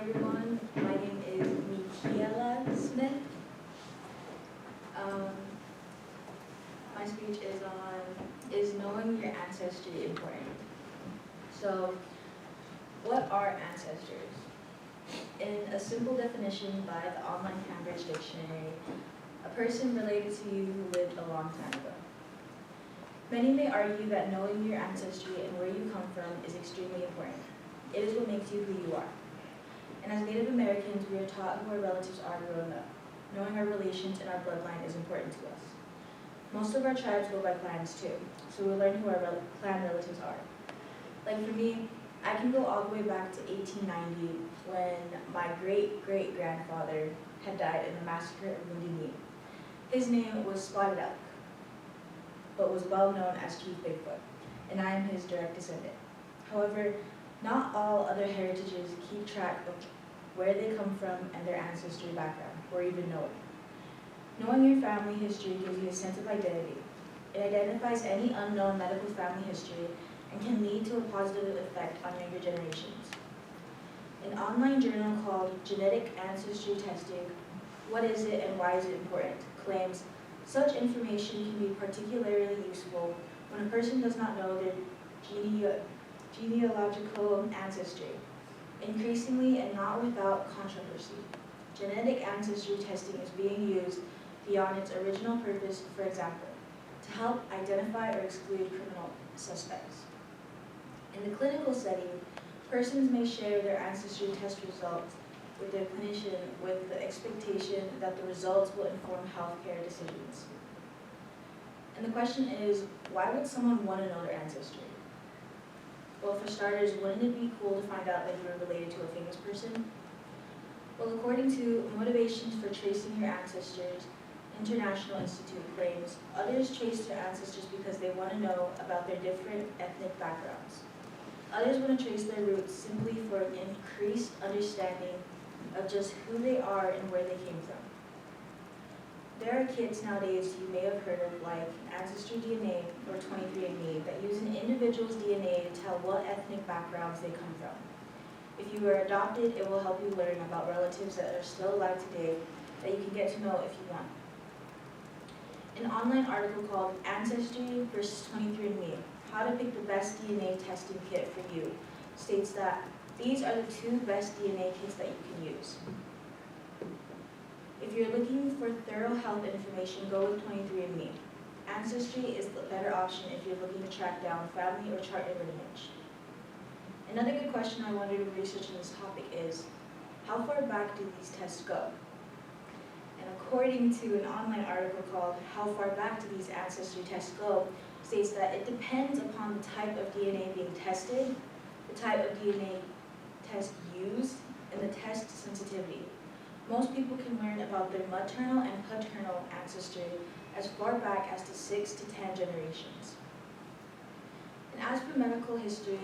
everyone. My name is Michaela Smith. Um, my speech is on, is knowing your ancestry important? So, what are ancestors? In a simple definition by the online Cambridge Dictionary, a person related to you who lived a long time ago. Many may argue that knowing your ancestry and where you come from is extremely important. It is what makes you who you are. And as Native Americans, we are taught who our relatives are growing up. Knowing our relations and our bloodline is important to us. Most of our tribes go by clans too, so we learn who our clan relatives are. Like for me, I can go all the way back to 1890 when my great-great-grandfather had died in the massacre of Wounded Knee. His name was Spotted Elk, but was well known as Chief Bigfoot, and I am his direct descendant. However, not all other heritages keep track of where they come from and their ancestry background, or even know it. Knowing your family history gives you a sense of identity. It identifies any unknown medical family history and can lead to a positive effect on younger generations. An online journal called Genetic Ancestry Testing, What is it and why is it important, claims such information can be particularly useful when a person does not know their genealogical ancestry. Increasingly and not without controversy, genetic ancestry testing is being used beyond its original purpose, for example, to help identify or exclude criminal suspects. In the clinical setting, persons may share their ancestry test results with their clinician with the expectation that the results will inform healthcare decisions. And the question is, why would someone want to know their ancestry? Well, for starters, wouldn't it be cool to find out that you were related to a famous person? Well, according to Motivations for Tracing Your Ancestors, International Institute claims others trace their ancestors because they want to know about their different ethnic backgrounds. Others want to trace their roots simply for an increased understanding of just who they are and where they came from. There are kits nowadays you may have heard of, like Ancestry DNA or 23andMe, that use an individual's DNA to tell what ethnic backgrounds they come from. If you were adopted, it will help you learn about relatives that are still alive today that you can get to know if you want. An online article called Ancestry vs. 23andMe, How to Pick the Best DNA Testing Kit for You, states that these are the two best DNA kits that you can use. If you're looking for thorough health information, go with 23andMe. Ancestry is the better option if you're looking to track down family or chart your lineage. Another good question I wanted to research on this topic is, how far back do these tests go? And according to an online article called How Far Back Do These Ancestry Tests Go, states that it depends upon the type of DNA being tested, the type of DNA test used, and the test sensitivity. Most people can learn about their maternal and paternal ancestry as far back as to 6 to 10 generations. And as for medical history,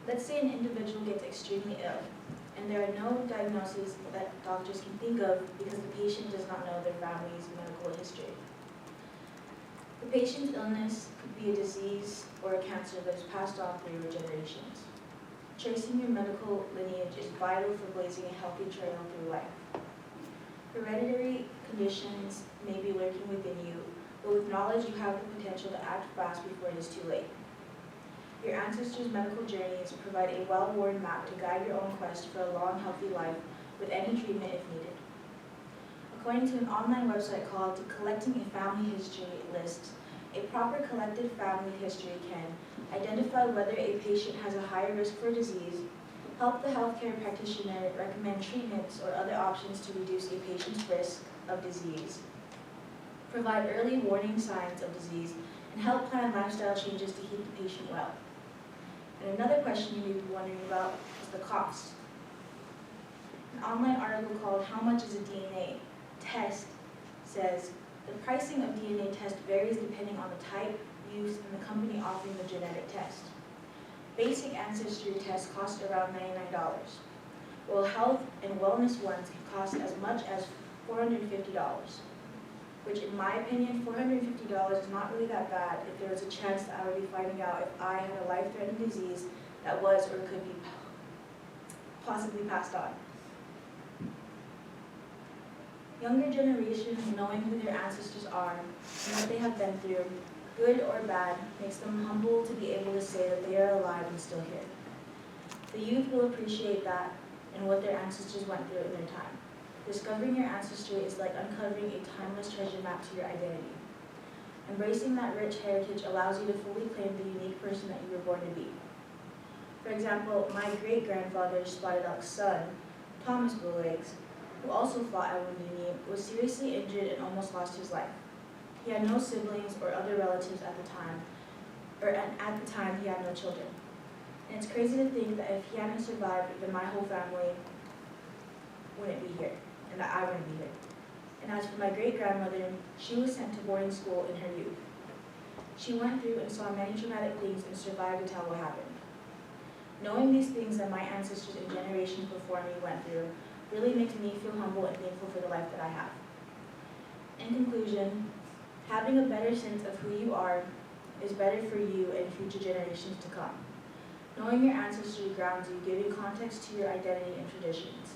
let's say an individual gets extremely ill, and there are no diagnoses that doctors can think of because the patient does not know their family's medical history. The patient's illness could be a disease or a cancer that is passed on through generations. Tracing your medical lineage is vital for blazing a healthy trail through life. Hereditary conditions may be lurking within you, but with knowledge you have the potential to act fast before it is too late. Your ancestors' medical journeys provide a well-worn map to guide your own quest for a long, healthy life with any treatment if needed. According to an online website called Collecting a Family History List, a proper collected family history can identify whether a patient has a higher risk for disease, help the healthcare practitioner recommend treatments or other options to reduce a patient's risk of disease, provide early warning signs of disease, and help plan lifestyle changes to keep the patient well. And another question you may be wondering about is the cost. An online article called How Much is a DNA Test says the pricing of DNA tests varies depending on the type, use, and the company offering the genetic test. Basic ancestry tests cost around $99, while health and wellness ones can cost as much as $450, which in my opinion, $450 is not really that bad if there was a chance that I would be finding out if I had a life-threatening disease that was or could be possibly passed on. Younger generations knowing who their ancestors are and what they have been through, good or bad, makes them humble to be able to say that they are alive and still here. The youth will appreciate that and what their ancestors went through in their time. Discovering your ancestry is like uncovering a timeless treasure map to your identity. Embracing that rich heritage allows you to fully claim the unique person that you were born to be. For example, my great-grandfather's spotted elk's son, Thomas Bowlegs, who also fought at Wounded Knee, was seriously injured and almost lost his life. He had no siblings or other relatives at the time, at the time he had no children. And it's crazy to think that if he hadn't survived, then my whole family wouldn't be here, and that I wouldn't be here. And as for my great-grandmother, she was sent to boarding school in her youth. She went through and saw many traumatic things and survived to tell what happened. Knowing these things that my ancestors and generations before me went through really makes me feel humble and thankful for the life that I have. In conclusion, having a better sense of who you are is better for you and future generations to come. Knowing your ancestry grounds you, giving context to your identity and traditions.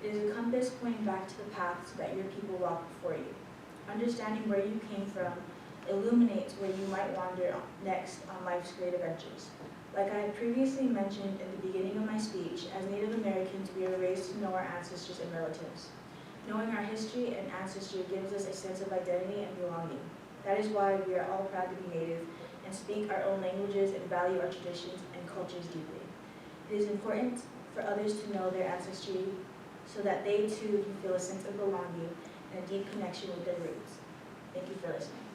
It is a compass pointing back to the paths that your people walked before you. Understanding where you came from illuminates where you might wander next on life's great adventures. Like I had previously mentioned in the beginning of my speech, as Native Americans, we are raised to know our ancestors and relatives. Knowing our history and ancestry gives us a sense of identity and belonging. That is why we are all proud to be Native and speak our own languages and value our traditions and cultures deeply. It is important for others to know their ancestry so that they too can feel a sense of belonging and a deep connection with their roots. Thank you for listening.